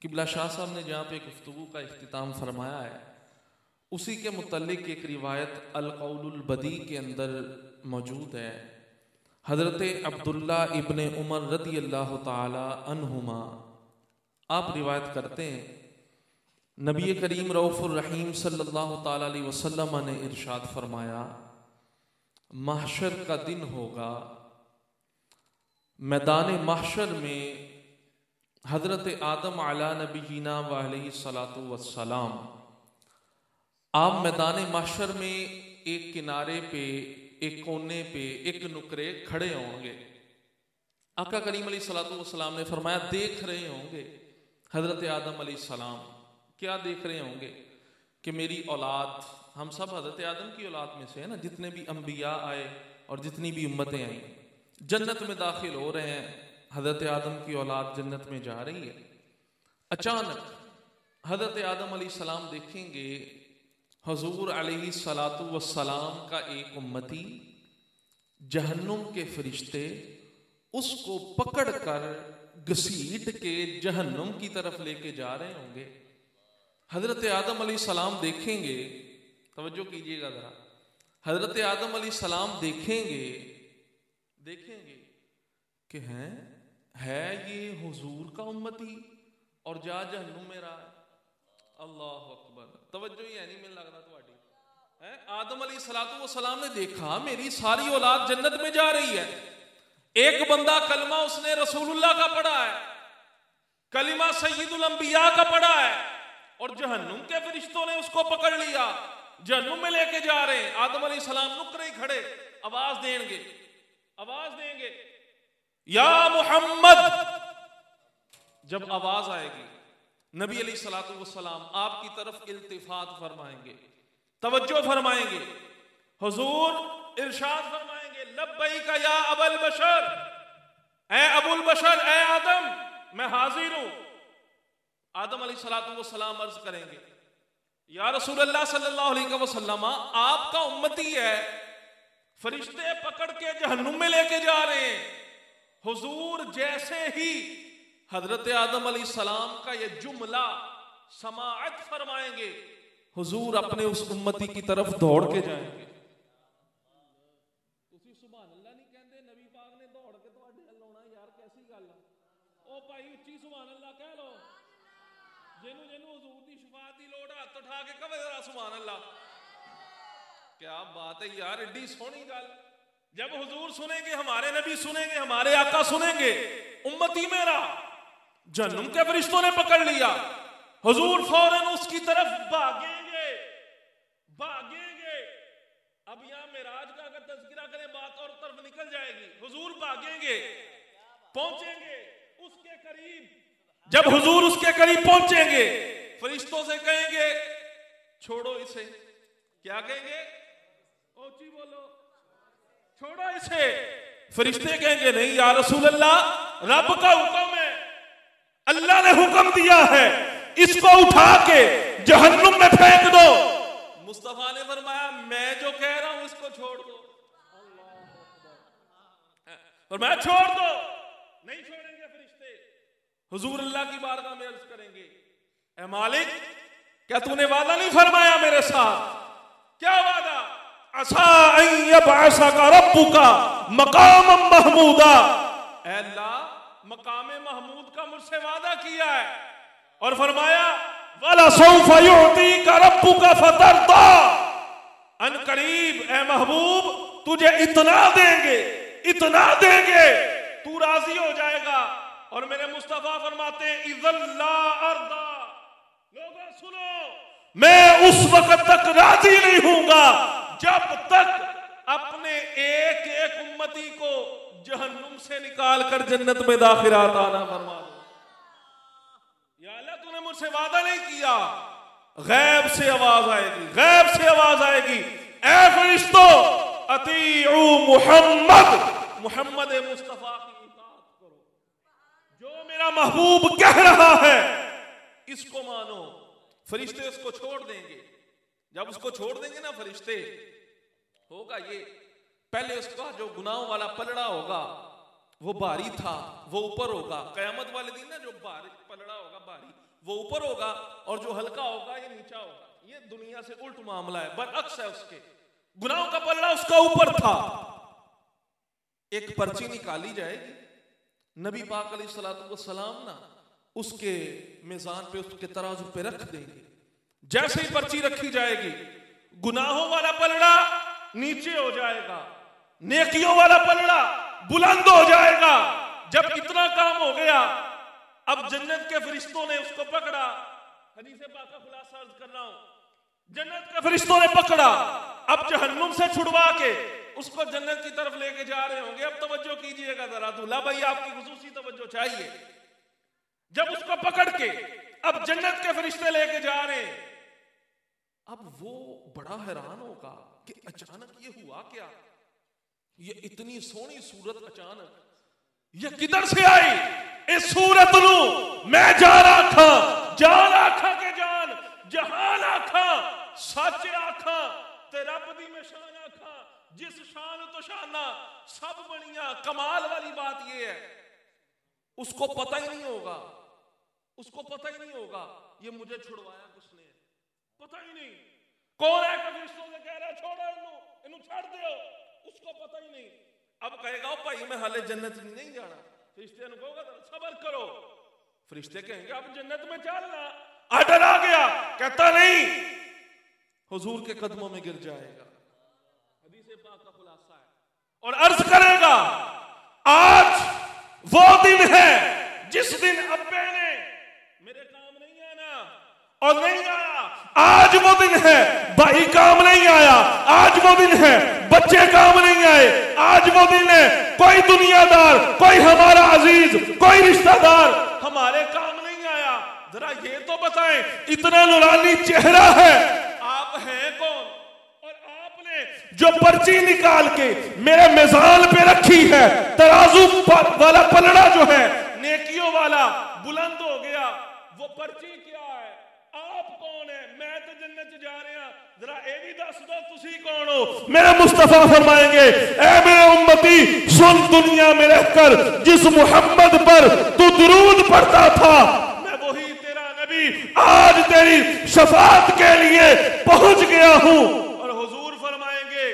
قبلہ شاہ صاحب نے جہاں پہ گفتگو کا اختتام فرمایا ہے اسی کے متعلق ایک روایت القول البدی کے اندر موجود ہے. حضرت عبداللہ ابن عمر رضی اللہ تعالی عنہما آپ روایت کرتے ہیں نبی کریم رؤوف الرحیم صلی اللہ تعالی علیہ وسلم نے ارشاد فرمایا محشر کا دن ہوگا، میدان محشر میں حضرت آدم علی نبینا و علیہ الصلاۃ والسلام آپ میدان محشر میں ایک کنارے پہ، ایک کونے پہ، ایک نکرے کھڑے ہوں گے. آقا کریم علیہ الصلاۃ والسلام نے فرمایا دیکھ رہے ہوں گے حضرت آدم علیہ السلام. کیا دیکھ رہے ہوں گے؟ کہ میری اولاد، ہم سب حضرت آدم کی اولاد میں سے ہیں نا، جتنے بھی انبیاء آئے اور جتنی بھی امتیں آئیں جنت میں داخل ہو رہے ہیں. حضرت آدم کی اولاد جنت میں جا رہی ہے. اچانک حضرت آدم علیہ السلام دیکھیں گے حضور علیہ الصلاۃ والسلام کا ایک امتی، جہنم کے فرشتے اس کو پکڑ کر گھسیٹ کے جہنم کی طرف لے کے جا رہے ہوں گے. حضرت آدم علیہ السلام دیکھیں گے، توجہ کیجیے گا ذرا، حضرت آدم علیہ السلام دیکھیں گے کہ ہے یہ حضور کا امتی اور جا جہنم میں رہا ہے. اللہ اکبر، توجہ ہی ہے نہیں مل لگ رہا تھوڑی. آدم علیہ الصلوۃ والسلام نے دیکھا میری ساری اولاد جنت میں جا رہی ہے، ایک بندہ کلمہ اس نے رسول اللہ کا پڑھا ہے، کلمہ سید الانبیاء کا پڑھا ہے، اور جہنم کے فرشتوں نے اس کو پکڑ لیا، جہنم میں لے کے جا رہے ہیں. آدم علیہ السلام نکرے ہی کھڑے آواز دیں گے یا محمد. جب آواز آئے گی نبی علیہ الصلوۃ والسلام آپ کی طرف التفات فرمائیں گے، توجہ فرمائیں گے، حضور ارشاد فرمائیں گے لبیک یا ابا البشر، اے ابو البشر، اے آدم میں حاضر ہوں. آدم علیہ الصلوۃ والسلام عرض کریں گے یا رسول اللہ صلی اللہ علیہ وسلم آپ کا امتی ہے، فرشتے پکڑ کے جہنم میں لے کے جا رہے ہیں. حضور جیسے ہی حضرت آدم علیہ السلام کا یہ جملہ سماعت فرمائیں گے حضور اپنے اس امتی کی طرف دوڑ کے جائیں گے. تسی سبحان اللہ نہیں کہندے، نبی پاک نے دوڑ کے تواڈے ہل ہونا، یار کیسی گل ہے. او بھائی اچھی سبحان اللہ کہہ لو، جنوں حضور دی شفاعت دی لوڑ ہاتھ اٹھا کے کہو ذرا سبحان اللہ. کیا بات ہے یار، ایڈی سونی گل. جب حضور سنیں گے، ہمارے نبی سنیں گے، ہمارے آقا سنیں گے امتی میرا جہنم کے فرشتوں نے پکڑ لیا، حضور فوراً اس کی طرف بھاگیں گے. اب یہاں معراج کا اگر تذکرہ کریں بات اور طرف نکل جائے گی. حضور بھاگیں گے، پہنچیں گے اس کے قریب. جب حضور اس کے قریب پہنچیں گے فرشتوں سے کہیں گے چھوڑو اسے. کیا کہیں گے؟ اوچی بولو، چھوڑو اسے. فرشتے کہیں گے نہیں یا رسول اللہ، رب کا حکم ہے، اللہ نے حکم دیا ہے، اس کو اٹھا کے جہنم میں پھینک دو. مصطفیٰ نے فرمایا میں جو کہہ رہا ہوں اس کو چھوڑ دو. فرمایا چھوڑ دو. نہیں چھوڑیں گے فرشتے. حضور اللہ کی بارگاہ میں عرض کریں گے اے مالک، کیا تو نے وعدہ نہیں فرمایا میرے ساتھ؟ کیا وعدہ؟ عَسَىٰ أَن يَبْعَثَكَ رَبُّكَ مَقَامًا مَحْمُودًا، اے اللہ مقام محمود کا مجھ سے وعدہ کیا ہے، اور فرمایا وَلَسَوْفَ يُعْطِيكَ رَبُّكَ فَتَرْضَىٰ، ان قریب اے محبوب تجھے اتنا دیں گے تو راضی ہو جائے گا. اور میرے مصطفیٰ فرماتے ہیں اِذَا لَا أَرْضَىٰ، لوگوں سنو میں اس وقت تک راضی نہیں ہوں گا جب تک اپنے ایک امتی کو جہنم سے نکال کر جنت میں داخل آتا نہ فرما دو. یا اللہ تو نے مجھ سے وعدہ نہیں کیا. غیب سے آواز آئے گی اے فرشتو اطیعوا محمد مصطفیٰ کی اطاعت کرو، جو میرا محبوب کہہ رہا ہے اس کو مانو. فرشتے اس کو چھوڑ دیں گے. جب اس کو چھوڑ دیں گے نا فرشتے، ہوگا یہ پہلے اس کا جو گناہوں والا پلڑا ہوگا وہ بھاری تھا وہ اوپر ہوگا. قیامت والے دن نا جو بھاری پلڑا ہوگا بھاری وہ اوپر ہوگا اور جو ہلکا ہوگا یہ نیچا ہوگا. یہ دنیا سے الٹ معاملہ ہے, برعکس ہے اس کے. گناہوں کا پلڑا اس کا اوپر تھا. ایک پرچی نکالی جائے گی, نبی پاک علیہ الصلوۃ والسلام نا اس کے میزان پہ اس کے ترازو پہ رکھ دیں گے. جیسے ہی پرچی رکھی جائے گی گناہوں والا پلڑا نیچے ہو جائے گا, نیکیوں والا پلڑا بلند ہو جائے گا. جب اتنا کام ہو گیا اب جنت کے فرشتوں نے اس کو پکڑا. حدیث پاک کا خلاصہ عرض کر رہا ہوں. جنت کے فرشتوں نے پکڑا, اب جہنم سے چھڑوا کے اس کو جنت کی طرف لے کے جا رہے ہوں گے. اب توجہ کیجئے گا ذرا, دولہا بھائی آپ کی خصوصی توجہ چاہیے. جب اس کو پکڑ کے اب جنت کے فرشتے لے کے جا رہے ہیں, اب وہ بڑا حیران ہوگا کہ اچانک یہ ہوا کیا, یہ اتنی سونی صورت اچانک یہ کدھر سے آئی. اس صورت نو میں جان آکھاں کے جان جہان آکھاں سچ آکھاں تے رب دی میں شان آکھاں جس شان تو شانہ سب بنیاں. کمال والی بات یہ ہے اس کو پتہ ہی نہیں ہوگا, اس کو پتہ ہی نہیں ہوگا یہ مجھے چھڑوایا کس نے, پتہ ہی نہیں. کون ہے کہ فرشتوں سے کہہ رہا چھوڑو انہوں چھڑ دیو, اس کو پتہ ہی نہیں. اب کہے گا بھائی میں حالے جنت نہیں جانا. فرشتے نے کہو گا صبر کرو. فرشتے کہیں گے اب جنت میں چلنا, آرڈر آ گیا. کہتا نہیں, حضور کے قدموں میں گر جائے گا. حدیث پاک کا خلاصہ ہے. اور عرض کرے گا آج وہ دن ہے جس دن ابے نے میرے کام نہیں آنا اور نہیں آیا. آج وہ دن ہے بھائی کام نہیں آیا, آج وہ دن ہے بچے کام نہیں آئے, آج وہ دن ہے کوئی دنیا دار, کوئی ہمارا عزیز, کوئی رشتہ دار ہمارے کام نہیں آیا. ذرا یہ تو بتائیں اتنا نورانی چہرہ ہے آپ ہیں کون؟ اور آپ نے جو پرچی نکال کے میرے میزان پہ رکھی ہے, ترازو والا پلڑا جو ہے نیکیوں والا بلند ہو گیا, وہ پرچی کیا ہے؟ آپ کون ہیں؟ میں تو جنت جا رہے ہیں, ذرا اے بھی دس دو تسی کون ہو؟ میرے مصطفیٰ فرمائیں گے اے میرے امتی سن دنیا میں رہ کر جس محمد پر تو درود پڑھتا تھا میں وہی تیرا نبی آج تیری شفاعت کے لیے پہنچ گیا ہوں. اور حضور فرمائیں گے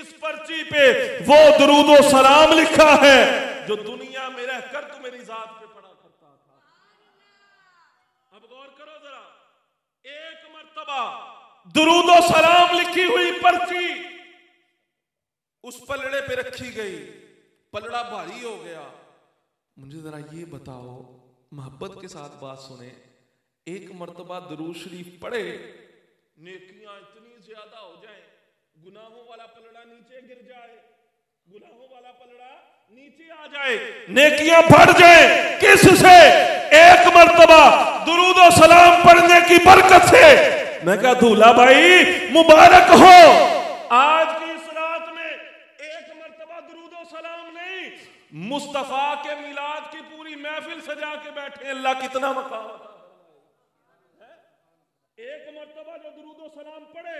اس پرچی پہ وہ درود و سلام لکھا ہے جو دنیا میں رہ کر تو میری ذات پہ پڑھا کرتا تھا. اب غور کرو ذرا, ایک مرتبہ درود و سلام لکھی ہوئی پرچی اس پلڑے پہ رکھی گئی, پلڑا بھاری ہو گیا. مجھے ذرا یہ بتاؤ, محبت کے ساتھ بات سنیں, ایک مرتبہ درود شریف پڑھے, نیکیاں اتنی زیادہ ہو جائیں, گناہوں والا پلڑا نیچے گر جائے, گناہوں والا پلڑا نیچے آ جائے, نیکیاں بڑھ جائیں. کس سے؟ ایک مرتبہ درود و سلام پڑھنے کی برکت سے. میں کہا دھولا بھائی مبارک ہو, آج کی اس رات میں ایک مرتبہ درود و سلام نہیں, مصطفیٰ کے میلاد کی پوری محفل سجا کے بیٹھے. اللہ کتنا مقام ہے. ایک مرتبہ جو درود و سلام پڑھے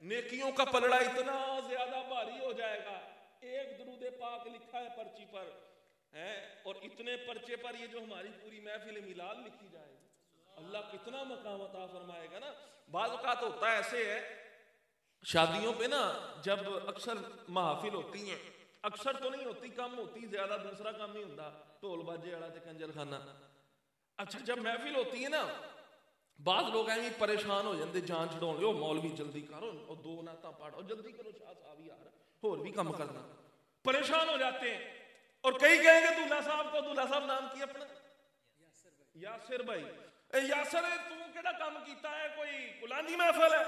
نیکیوں کا پلڑا اتنا زیادہ بھاری ہو جائے گا. ایک درود پاک لکھا ہے پرچی پر ہے, اور اتنے پرچے پر یہ جو ہماری پوری محفل میلاد لکھی جائے گی, اللہ کتنا مقام عطا فرمائے گا نا. بعض اوقات ہوتا ہے ایسے ہے شادیوں پہ نا, جب اکثر محافل ہوتی ہیں, اکثر تو نہیں ہوتی, کم ہوتی, زیادہ دوسرا کام نہیں ہوتا, ڈھول باجے والا تے کنجر خانہ. اچھا جب محفل ہوتی ہے نا بعض لوگ ایویں پریشان ہو جاندے, جان چھڑاؤ لو مولوی جلدی کرو, اور دو نعتاں پڑھو جلدی کرو شاہ صاحب یار اور بھی کم کرنا, پریشان ہو جاتے ہیں. اور کئی کہیں گے دولہا صاحب کو, دولہا صاحب نام کی اپنا یاسر بھائی, اے یاسر تو کیڑا کام کیتا ہے, کوئی کلانی محفل ہے,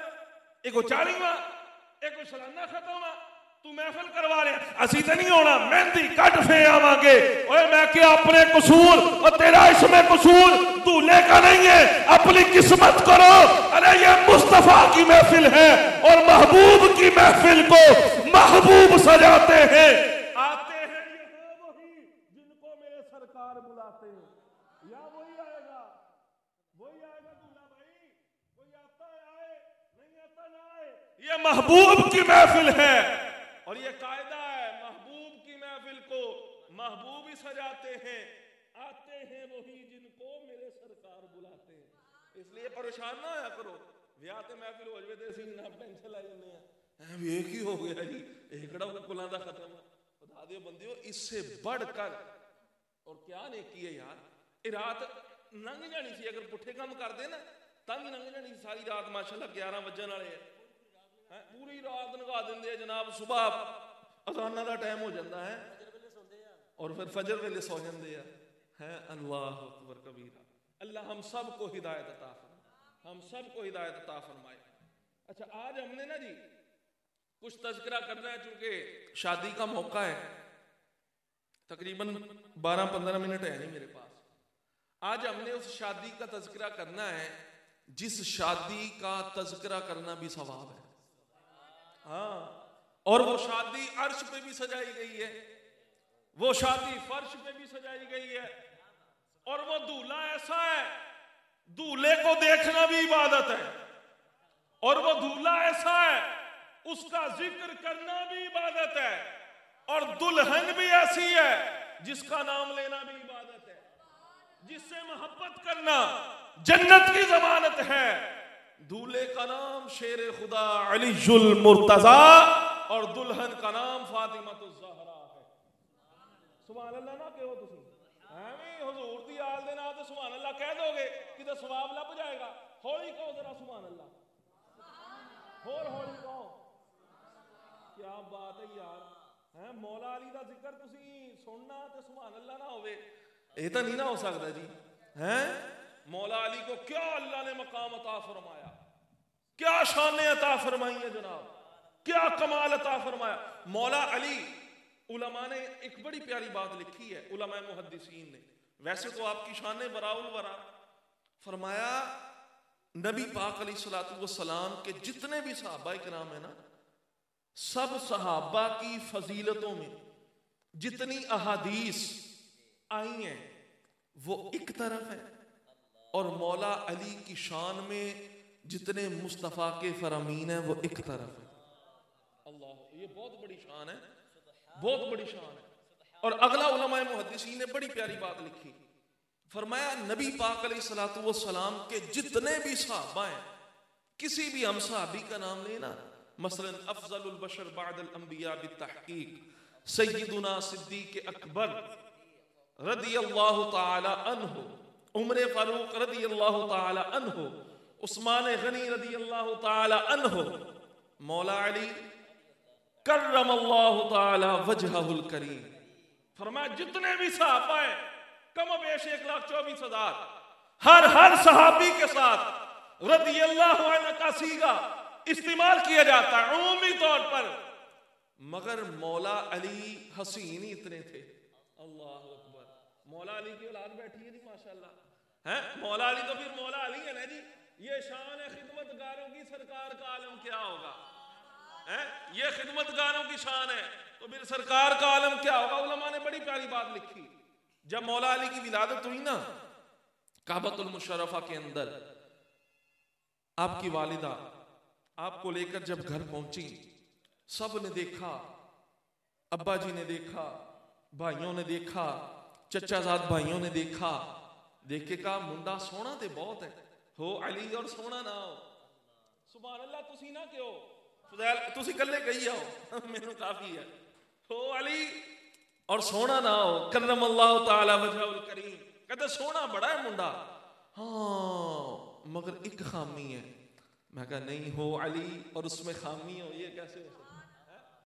ایک کوئی 40واں, ایک کوئی سالانہ ختم ہے, تو محفل کروا رہے ہیں, اسی تے نہیں ہونا, مہندی کٹ پھے آواں گے. اوے میں کہ اپنے قصور اور تیرا اس میں قصور دولہے کا نہیں ہے, اپنی قسمت کرو. ارے یہ مصطفیٰ کی محفل ہے اور محبوب کی محفل کو محبوب سجاتے ہیں. آتے ہیں یہ وہی جن کو میرے سرکار بلاتے ہیں, یا وہی آئے گا, وہی آئے گا دولہا بھائی, کوئی آتا ہے آئے, نہیں آتا نہ آئے. یہ محبوب کی محفل ہے اور یہ قاعدہ ہے, محبوب کی محفل کو محبوب ہی سجاتے ہیں، آتے ہیں وہی جن کو میرے سرکار بلاتے ہیں. اس لیے پریشان نہ ہویا کرو، ویاہ تے محفل ہو جائے تے اسی نہ ٹینشن لے جانے ہیں یہ کی ہو گیا جی، یہ کڑا کلاں دا ختم. خدا دیو بندیو، اس سے بڑھ کر اور کیا نیکی ہے یار. یہ رات لنگ جانی سی، اگر پٹھے کام کر دے نا تب ہی لنگ جانی سی. ساری رات ماشاءاللہ 11 بجن والے ہیں، پوری رات نگا دیں دے جناب. صبح اذانہ دا ٹائم ہو جاتا ہے اور پھر فجر ویلے سو جاندے ہیں. اللہ اکبر کبیرہ. اللہ ہم سب کو ہدایت عطا فرمائے، ہم سب کو ہدایت عطا فرمائے. اچھا آج ہم نے نا جی کچھ تذکرہ کرنا ہے، چونکہ شادی کا موقع ہے. تقریباً 12-15 منٹ ہے نہیں میرے پاس. آج ہم نے اس شادی کا تذکرہ کرنا ہے جس شادی کا تذکرہ کرنا بھی ثواب ہے. ہاں، اور وہ شادی عرش پہ بھی سجائی گئی ہے، وہ شادی فرش پہ بھی سجائی گئی ہے، اور وہ دولہا ایسا ہے دولہے کو دیکھنا بھی عبادت ہے، اور وہ دولہا ایسا ہے اس کا ذکر کرنا بھی عبادت ہے، اور دلہن بھی ایسی ہے جس کا نام لینا بھی عبادت ہے، جس سے محبت کرنا جنت کی ضمانت ہے. دولہے کا نام شیر خدا علی المرتضی اور دلہن کا نام فاطمہ الزہرا ہے. سبحان اللہ نہ کہو تسی ایویں حضور دی آل دے نال تے سبحان اللہ کہہ دو گے کہ تے ثواب لب جائے گا. ہولی کہو ذرا سبحان اللہ، ہور ہولی کہو. کیا بات ہے یار، مولا علی دا ذکر تسی سننا تے سبحان اللہ نہ ہوئے، یہ تو نہیں نہ ہو سکتا جی. مولا علی کو کیا اللہ نے مقام عطا فرمایا، کیا شانیں عطا فرمائی ہیں جناب، کیا کمال عطا فرمایا. مولا علی، علماء نے ایک بڑی پیاری بات لکھی ہے، علماء محدثین نے. ویسے تو آپ کی شانیں براء الورا، فرمایا نبی پاک علیہ الصلوۃ والسلام کے جتنے بھی صحابہ کرام ہیں نا، سب صحابہ کی فضیلتوں میں جتنی احادیث آئی ہیں وہ ایک طرف ہے، اور مولا علی کی شان میں جتنے مصطفیٰ کے فرامین ہیں وہ ایک طرف ہے. اللہ، یہ بہت بڑی شان ہے، بہت بڑی شان ہے. اور اگلا علماء محدثین نے بڑی پیاری بات لکھی، فرمایا نبی پاک علیہ الصلوۃ والسلام کے جتنے بھی صحابہ ہیں، کسی بھی ہم صحابی کا نام لینا، مثلا افضل البشر بعد الانبیاء بالتحقیق سیدنا صدیق اکبر رضی اللہ تعالی عنہ، عمر فاروق رضی اللہ تعالی عنہ، عثمان غنی رضی اللہ تعالی عنہ، مولا علی کرم اللہ تعالی وجہہ الکریم. فرمایا جتنے بھی صحابہ ہیں کم و بیش 1,24,000، ہر صحابی کے ساتھ رضی اللہ عنہ کا صیغہ استعمال کیا جاتا ہے عمومی طور پر، مگر مولا علی حسین ہی اتنے تھے. اللہ اکبر. مولا علی کی اولاد بیٹھی ہے جی ماشاءاللہ، مولا علی تو پھر مولا علی ہے نا جی. یہ شان ہے خدمت گاروں کی، سرکار کا عالم کیا ہوگا. یہ خدمت گاروں کی شان ہے تو پھر سرکار کا عالم کیا ہوگا. علماء نے بڑی پیاری بات لکھی، جب مولا علی کی ولادت ہوئی نا کعبۃ المشرفہ کے اندر، آپ کی والدہ آپ کو لے کر جب گھر پہنچی، سب نے دیکھا، ابا جی نے دیکھا، بھائیوں نے دیکھا، چچا زاد بھائیوں نے دیکھا، دیکھ کے کہا منڈا سونا تے بہت ہے، ہو علی اور سونا نہ ہو. سبحان اللہ. تسی نہ کہو فضیل، تسی کلے گئی ہو مینوں کافی ہے، ہو علی اور سونا نہ ہو، کرم اللہ تعالی وجہ الکریم. کہتے سونا بڑا ہے منڈا، ہاں مگر ایک خامی ہے. میں کہا نہیں، ہو علی اور اس میں خامی ہو، یہ کیسے ہو سکتا.